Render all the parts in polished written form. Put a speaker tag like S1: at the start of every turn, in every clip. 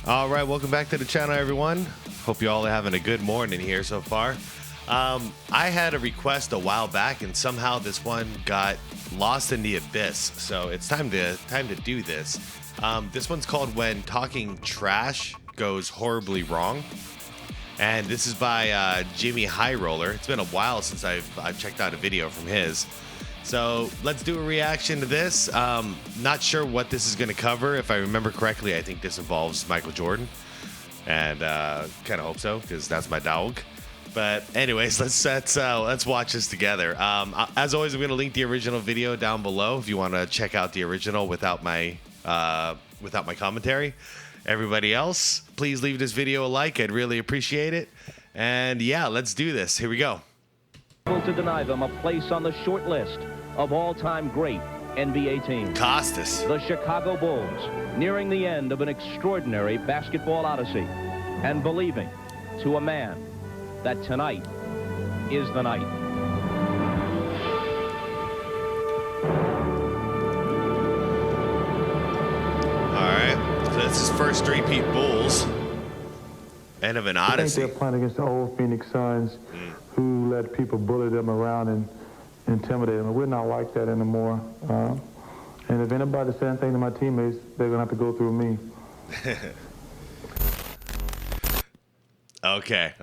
S1: All right, welcome back to the channel, everyone. Hope you all are having a good morning here so far. I had a request a while back, and somehow this one got lost in the abyss. So it's time to do this. This one's called "When Talking Trash Goes Horribly Wrong," and this is by Jimmy High Roller. It's been a while since I've checked out a video from his. So let's do a reaction to this. Not sure what this is going to cover. If I remember correctly, I think this involves Michael Jordan, and kind of hope so because that's my dog. But anyways, let's watch this together. As always, I'm going to link the original video down below if you want to check out the original without my commentary. Everybody else, please leave this video a like. I'd really appreciate it. And yeah, let's do this. Here we go.
S2: To deny them a place on the short list of all-time great NBA teams.
S1: Costas.
S2: The Chicago Bulls, nearing the end of an extraordinary basketball odyssey, and believing to a man that tonight is the night.
S1: All right, so this is first repeat Bulls. End of an odyssey.
S3: I think they're playing against the old Phoenix Suns, who let people bully them around and intimidate them. We're not like that anymore. And if anybody says anything to my teammates, they're going to have to go through me.
S1: Okay.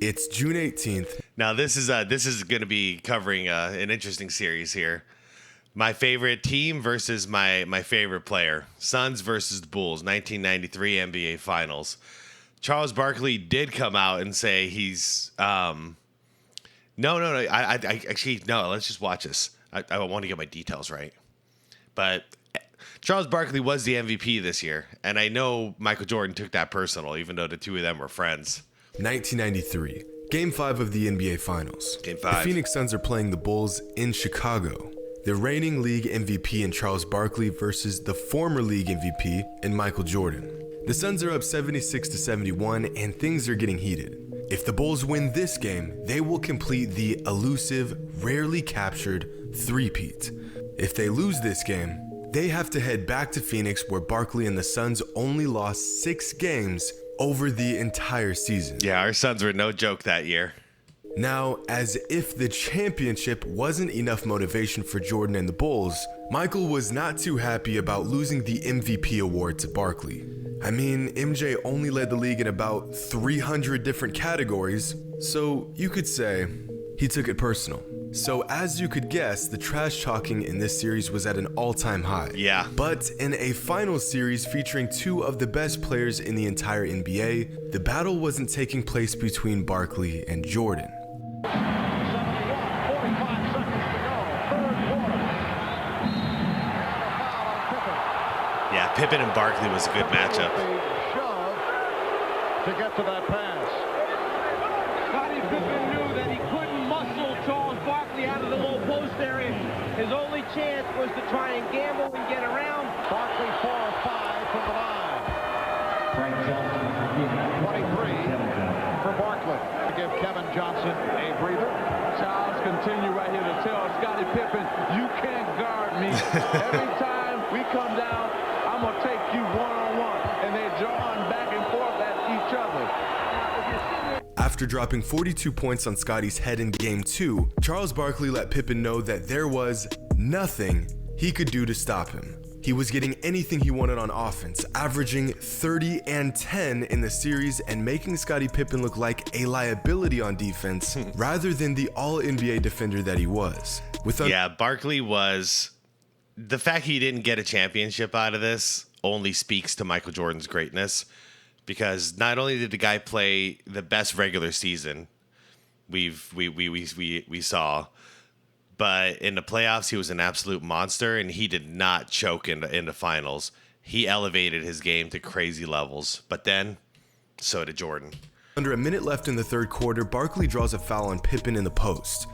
S4: It's June 18th.
S1: Now this is going to be covering an interesting series here. My favorite team versus my favorite player. Suns versus the Bulls, 1993 NBA Finals. Charles Barkley did come out and say he's No. I actually, no, let's just watch this. I want to get my details right. But Charles Barkley was the MVP this year, and I know Michael Jordan took that personal, even though the two of them were friends.
S4: 1993, Game 5 of the NBA Finals.
S1: Game 5.
S4: The Phoenix Suns are playing the Bulls in Chicago. The reigning league MVP in Charles Barkley versus the former league MVP in Michael Jordan. The Suns are up 76-71, and things are getting heated. If the Bulls win this game, they will complete the elusive, rarely captured three-peat. If they lose this game, they have to head back to Phoenix, where Barkley and the Suns only lost 6 games over the entire season.
S1: Yeah, our Suns were no joke that year.
S4: Now, as if the championship wasn't enough motivation for Jordan and the Bulls, Michael was not too happy about losing the MVP award to Barkley. I mean, MJ only led the league in about 300 different categories, so you could say he took it personal. So as you could guess, the trash talking in this series was at an all-time high.
S1: Yeah.
S4: But in a final series featuring 2 of the best players in the entire NBA, the battle wasn't taking place between Barkley and Jordan.
S2: 45 seconds to go, third quarter.
S1: Yeah, Pippen and Barkley was a good matchup.
S5: Shove to get to that pass.
S6: Scottie Pippen knew that he couldn't muscle Charles Barkley out of the low post area. His only chance was to try and gamble and get around.
S5: Barkley 4 or 5 from the line. 23 for Barkley to give Kevin Johnson a breather.
S6: Charles continue right here to tell Scottie Pippen, you can't guard me. Every time we come down, I'm going to take you one-on-one. And they're drawing back and forth at each other.
S4: After dropping 42 points on Scottie's head in Game 2, Charles Barkley let Pippen know that there was nothing he could do to stop him. He was getting anything he wanted on offense, averaging 30 and 10 in the series and making Scottie Pippen look like a liability on defense rather than the all-NBA defender that he was.
S1: Yeah, Barkley was... The fact he didn't get a championship out of this only speaks to Michael Jordan's greatness, because not only did the guy play the best regular season we saw, but in the playoffs he was an absolute monster, and he did not choke in the finals. He elevated his game to crazy levels, but then so did Jordan.
S4: Under a minute left in the third quarter, Barkley draws a foul on Pippen in the post.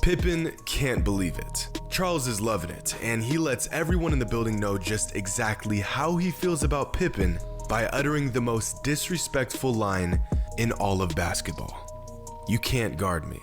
S4: Pippen can't believe it. Charles is loving it, and he lets everyone in the building know just exactly how he feels about Pippen by uttering the most disrespectful line in all of basketball. You can't guard me.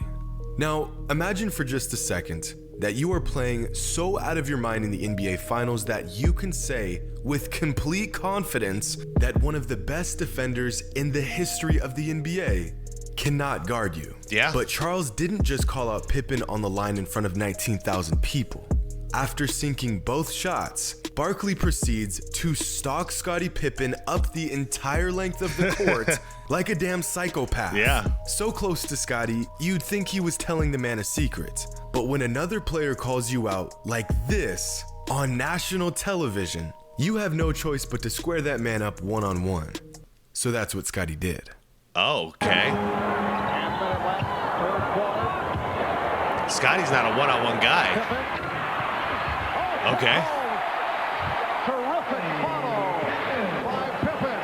S4: Now, imagine for just a second that you are playing so out of your mind in the NBA Finals that you can say with complete confidence that one of the best defenders in the history of the NBA cannot guard you.
S1: Yeah.
S4: But Charles didn't just call out Pippen on the line in front of 19,000 people. After sinking both shots, Barkley proceeds to stalk Scottie Pippen up the entire length of the court like a damn psychopath.
S1: Yeah.
S4: So close to Scottie, you'd think he was telling the man a secret. But when another player calls you out like this on national television, you have no choice but to square that man up one-on-one. So that's what Scottie did.
S1: Oh, okay. Scottie's not a one-on-one guy. Okay.
S5: Terrific follow by Pippen.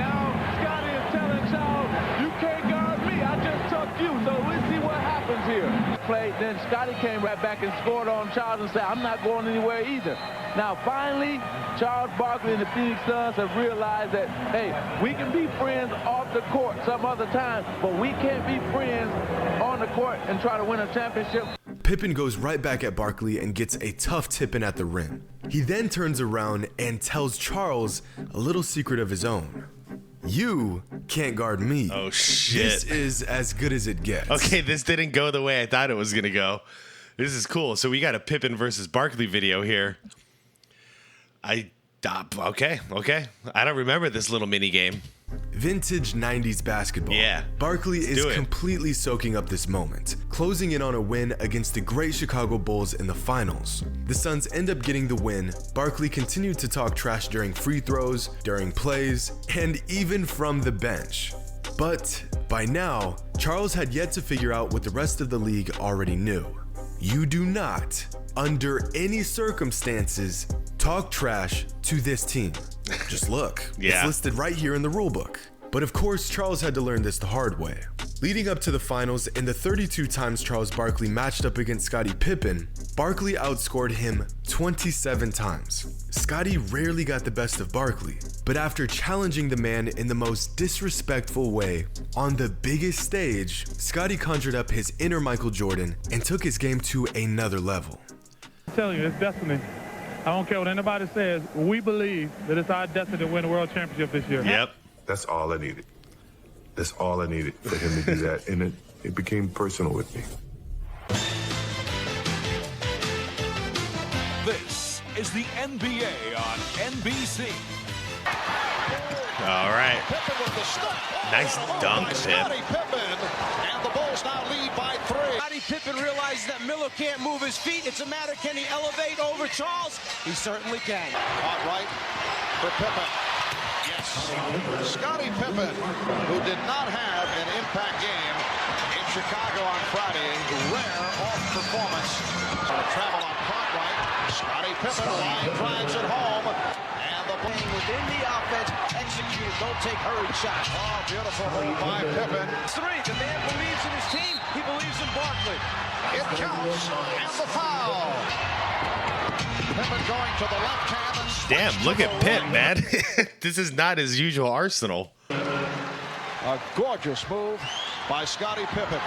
S6: Now, Scottie is telling Charles, you can't guard me. I just took you. So we'll see what happens here. Played, then Scottie came right back and scored on Charles and said, I'm not going anywhere either. Now, finally, Charles Barkley and the Phoenix Suns have realized that, hey, we can be friends off the court some other time, but we can't be friends on the court and try to win a championship.
S4: Pippen goes right back at Barkley and gets a tough tip-in at the rim. He then turns around and tells Charles a little secret of his own. You can't guard me.
S1: Oh, shit.
S4: This is as good as it gets.
S1: Okay, this didn't go the way I thought it was going to go. This is cool. So we got a Pippen versus Barkley video here. Okay. I don't remember this little mini game.
S4: Vintage 90s basketball.
S1: Yeah.
S4: Barkley is
S1: do it.
S4: completely soaking up this moment, closing in on a win against the great Chicago Bulls in the finals. The Suns end up getting the win. Barkley continued to talk trash during free throws, during plays, and even from the bench. But by now, Charles had yet to figure out what the rest of the league already knew. You do not, under any circumstances, talk trash to this team. Just look.
S1: Yeah.
S4: It's listed right here in the rulebook. But of course, Charles had to learn this the hard way. Leading up to the finals, in the 32 times Charles Barkley matched up against Scottie Pippen, Barkley outscored him 27 times. Scottie rarely got the best of Barkley, but after challenging the man in the most disrespectful way on the biggest stage, Scottie conjured up his inner Michael Jordan and took his game to another level.
S7: I'm telling you, it's destiny. I don't care what anybody says. We believe that it's our destiny to win the world championship this year.
S1: Yep.
S8: That's all I needed. That's all I needed for him to do that. And it became personal with me.
S9: This is the NBA on NBC.
S1: All right.
S5: Pippen with the stop.
S1: Nice dunk, Pip.
S5: Scottie Pippen, and the Bulls now lead by 3.
S10: Scottie Pippen realizes that Miller can't move his feet. It's a matter, can he elevate over Charles? He certainly can.
S5: Caught right for Pippen. Yes. Scottie Pippen, who did not have an impact game in Chicago on Friday. Rare off performance. So travel on Cartwright. Scottie Pippen line drives it home. And the
S10: Playing within the offense, executed, don't take hurried shots.
S5: oh, beautiful move by Pippen.
S10: 3, the man believes in his team, he believes in Barkley.
S5: It counts. And the foul. Pippen going to the left hand. And
S1: Damn, look at Pitt, man. This is not his usual arsenal.
S5: A gorgeous move by Scottie Pippen.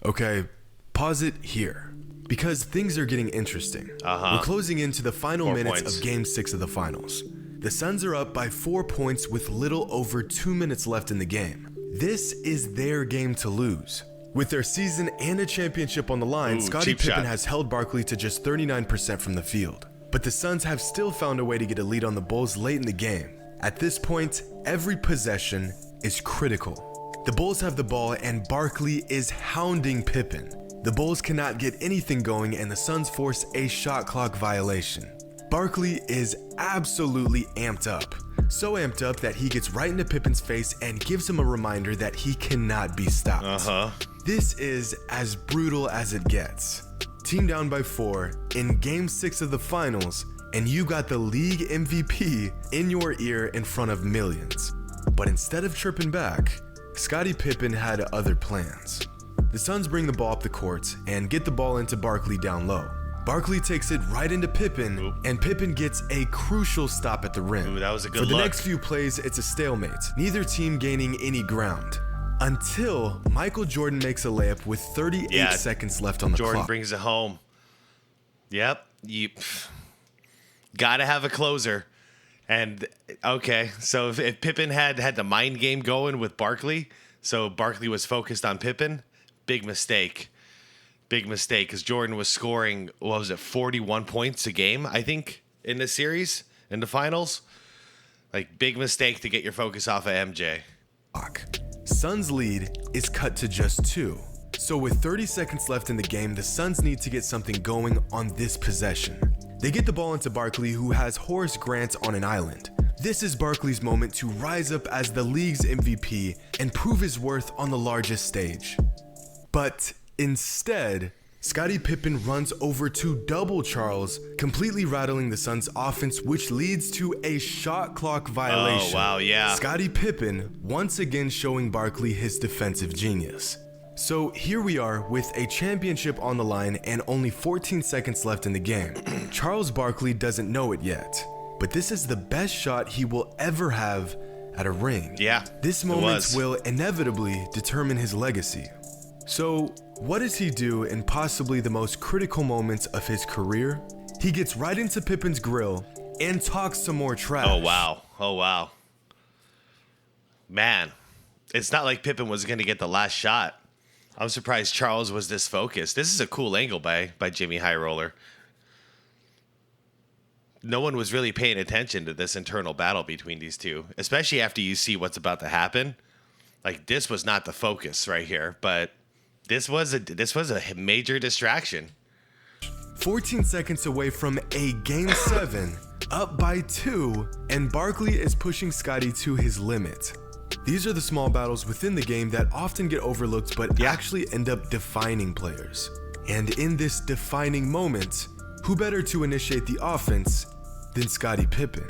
S4: Okay, pause it here. Because things are getting interesting. We're closing into the final
S1: 4
S4: minutes
S1: points.
S4: of Game 6 of the finals. The Suns are up by 4 points with little over 2 minutes left in the game. This is their game to lose. With their season and a championship on the line,
S1: Ooh,
S4: Scottie
S1: cheap
S4: Pippen
S1: shot.
S4: has held Barkley to just 39% from the field. But the Suns have still found a way to get a lead on the Bulls late in the game. At this point, every possession is critical. The Bulls have the ball and Barkley is hounding Pippen. The Bulls cannot get anything going and the Suns force a shot clock violation. Barkley is absolutely amped up. So amped up that he gets right into Pippen's face and gives him a reminder that he cannot be stopped. This is as brutal as it gets. Team down by 4 in Game 6 of the finals, and you got the league MVP in your ear in front of millions. But instead of chirping back, Scottie Pippen had other plans. The Suns bring the ball up the court and get the ball into Barkley down low. Barkley takes it right into Pippen, and Pippen gets a crucial stop at the rim.
S1: Ooh, that was a good
S4: For the
S1: look.
S4: next few plays, it's a stalemate, neither team gaining any ground. Until Michael Jordan makes a layup with 38 seconds left on the
S1: Jordan
S4: clock.
S1: brings it home. Yep. You got to have a closer. And, okay, so if Pippen had the mind game going with Barkley, so Barkley was focused on Pippen, big mistake. Big mistake, because Jordan was scoring, 41 points a game, I think, in the series, in the finals. Like, big mistake to get your focus off of MJ.
S4: Suns lead is cut to just 2. So with 30 seconds left in the game, the Suns need to get something going on this possession. They get the ball into Barkley, who has Horace Grant on an island. This is Barkley's moment to rise up as the league's MVP and prove his worth on the largest stage. But instead, Scottie Pippen runs over to double Charles, completely rattling the Suns' offense, which leads to a shot clock violation.
S1: Oh, wow, yeah.
S4: Scottie Pippen once again showing Barkley his defensive genius. So here we are with a championship on the line and only 14 seconds left in the game. Charles Barkley doesn't know it yet, but this is the best shot he will ever have at a ring.
S1: Yeah,
S4: this moment will inevitably determine his legacy. So what does he do in possibly the most critical moments of his career? He gets right into Pippen's grill and talks some more trash.
S1: Oh, wow. Man, it's not like Pippen was going to get the last shot. I'm surprised Charles was this focused. This is a cool angle by Jimmy High Roller. No one was really paying attention to this internal battle between these two, especially after you see what's about to happen. Like, this was not the focus right here, but this was a major distraction.
S4: 14 seconds away from a Game 7, up by 2, and Barkley is pushing Scottie to his limit. These are the small battles within the game that often get overlooked but actually end up defining players. And in this defining moment, who better to initiate the offense than Scottie Pippen?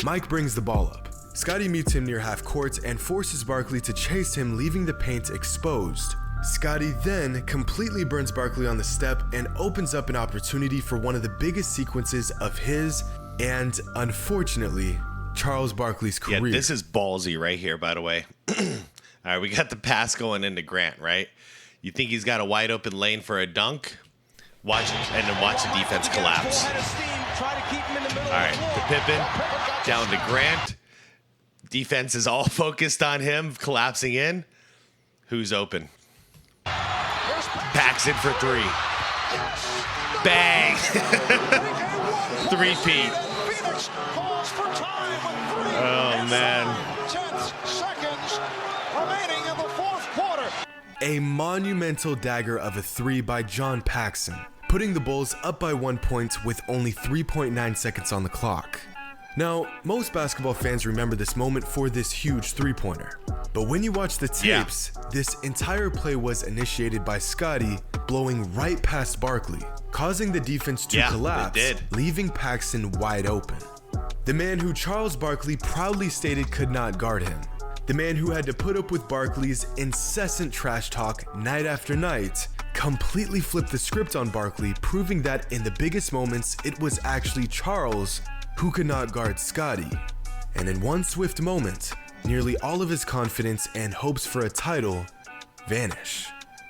S4: Mike brings the ball up. Scottie meets him near half court and forces Barkley to chase him, leaving the paint exposed. Scottie then completely burns Barkley on the step and opens up an opportunity for one of the biggest sequences of his and, unfortunately, Charles Barkley's career.
S1: Yeah, this is ballsy right here, by the way. All right, we got the pass going into Grant, right? You think he's got a wide open lane for a dunk? Watch it, and then watch the defense collapse. All right, to Pippen, down to Grant. Defense is all focused on him, collapsing in. Who's open? Backs in for 3. Bang! Three-peat. Oh, man.
S5: 10 seconds remaining in the fourth quarter.
S4: A monumental dagger of a 3 by John Paxson, putting the Bulls up by 1 point with only 3.9 seconds on the clock. Now, most basketball fans remember this moment for this huge three-pointer. But when you watch the tapes, this entire play was initiated by Scottie blowing right past Barkley, causing the defense to collapse, leaving Paxson wide open. The man who Charles Barkley proudly stated could not guard him. The man who had to put up with Barkley's incessant trash talk night after night completely flipped the script on Barkley, proving that in the biggest moments, it was actually Charles who could not guard Scottie. And in one swift moment, nearly all of his confidence and hopes for a title vanish.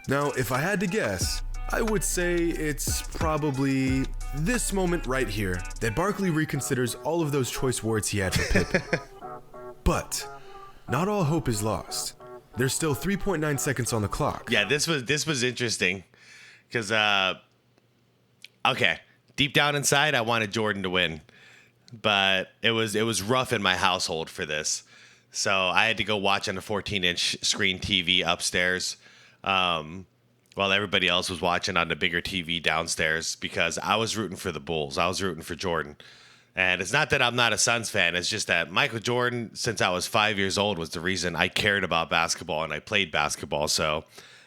S4: Now, if I had to guess, I would say it's probably this moment right here that Barkley reconsiders all of those choice words he had for Pippen. But not all hope is lost. There's still 3.9 seconds on the clock.
S1: Yeah, this was interesting because okay, deep down inside I wanted Jordan to win, but it was rough in my household for this. So I had to go watch on a 14-inch screen TV upstairs while everybody else was watching on the bigger TV downstairs because I was rooting for the Bulls. I was rooting for Jordan. And it's not that I'm not a Suns fan. It's just that Michael Jordan, since I was 5 years old, was the reason I cared about basketball and I played basketball. So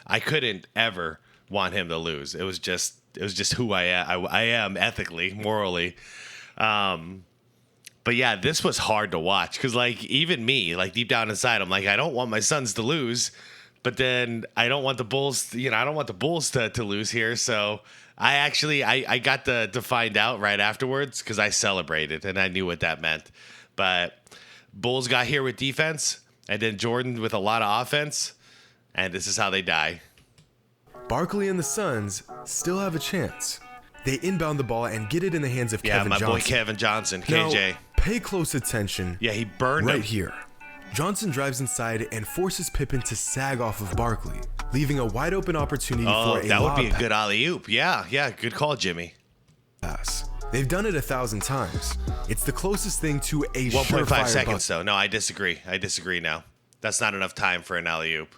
S1: I couldn't ever want him to lose. It was just who I am. I am ethically, morally. But yeah, this was hard to watch because, like, even me, like, deep down inside, I'm like, I don't want my Suns to lose, but then I don't want the Bulls, I don't want the Bulls to lose here. So I got to find out right afterwards because I celebrated and I knew what that meant. But Bulls got here with defense and then Jordan with a lot of offense, and this is how they die.
S4: Barkley and the Suns still have a chance. They inbound the ball and get it in the hands of Kevin Johnson.
S1: Yeah, my boy Kevin Johnson, KJ.
S4: Now, pay close attention.
S1: Yeah, he burned him.
S4: Right here. Johnson drives inside and forces Pippen to sag off of Barkley, leaving a wide open opportunity for a
S1: that would be a
S4: lob
S1: good alley-oop. Yeah, good call, Jimmy.
S4: pass. They've done it 1,000 times. It's the closest thing to a
S1: 1.5 seconds, though. No, I disagree. Now. That's not enough time for an alley-oop.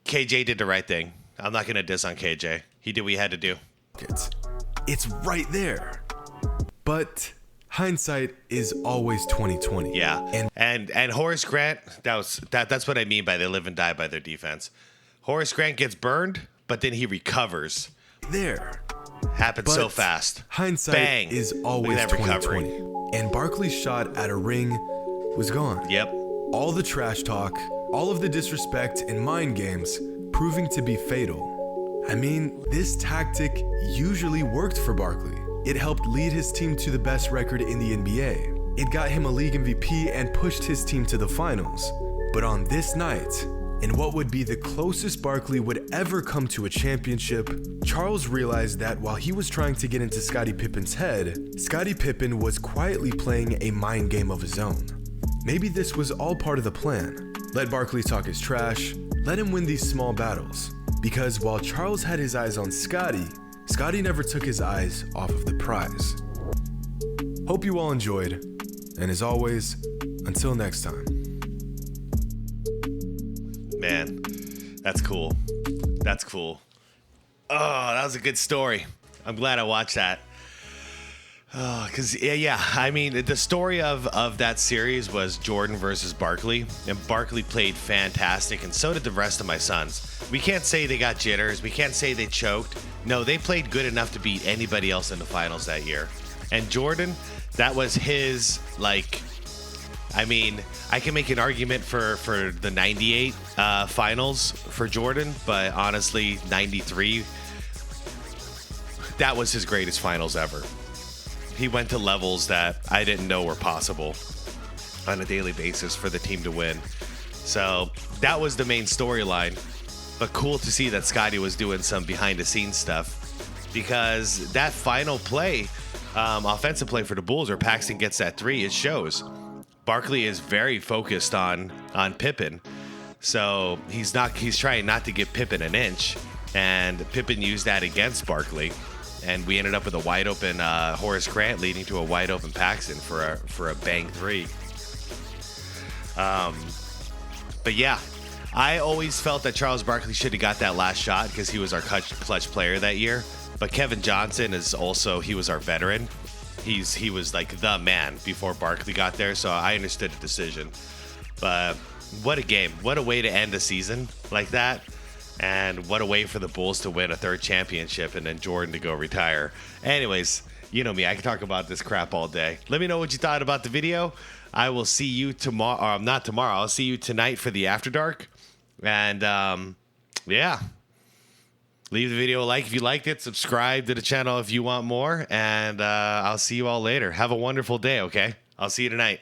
S1: KJ did the right thing. I'm not going to diss on KJ. He did what he had to do.
S4: It's right there. But hindsight is always 20/20.
S1: Yeah. And Horace Grant, that's what I mean by they live and die by their defense. Horace Grant gets burned, but then he recovers.
S4: There.
S1: Happens so fast.
S4: Hindsight
S1: Bang.
S4: is always 20/20. And Barkley's shot at a ring was gone.
S1: Yep.
S4: All the trash talk, all of the disrespect and mind games proving to be fatal. I mean, this tactic usually worked for Barkley. It helped lead his team to the best record in the NBA. It got him a league MVP and pushed his team to the finals. But on this night, in what would be the closest Barkley would ever come to a championship, Charles realized that while he was trying to get into Scottie Pippen's head, Scottie Pippen was quietly playing a mind game of his own. Maybe this was all part of the plan. Let Barkley talk his trash, let him win these small battles. Because while Charles had his eyes on Scottie, Scottie never took his eyes off of the prize. Hope you all enjoyed, and as always, until next time.
S1: Man, that's cool. That's cool. Oh, that was a good story. I'm glad I watched that. Oh, because, yeah, I mean, the story of that series was Jordan versus Barkley, and Barkley played fantastic, and so did the rest of my sons. We can't say they got jitters. We can't say they choked. No, they played good enough to beat anybody else in the finals that year. And Jordan, that was his, like, I mean, I can make an argument for the 98 finals for Jordan, but honestly, 93, that was his greatest finals ever. He went to levels that I didn't know were possible on a daily basis for the team to win. So that was the main storyline. But cool to see that Scottie was doing some behind-the-scenes stuff, because that final play, offensive play for the Bulls, where Paxton gets that three, it shows. Barkley is very focused on Pippen, so he's trying not to give Pippen an inch, and Pippen used that against Barkley. And we ended up with a wide open Horace Grant leading to a wide open Paxton for a bang three. But yeah, I always felt that Charles Barkley should have got that last shot because he was our clutch player that year. But Kevin Johnson is also, he was our veteran. He was like the man before Barkley got there, so I understood the decision. But what a game. What a way to end the season like that. And what a way for the Bulls to win a third championship and then Jordan to go retire. Anyways, you know me. I can talk about this crap all day. Let me know what you thought about the video. I will see you tomorrow. Not tomorrow. I'll see you tonight for the After Dark. And, yeah. Leave the video a like if you liked it. Subscribe to the channel if you want more. And I'll see you all later. Have a wonderful day, okay? I'll see you tonight.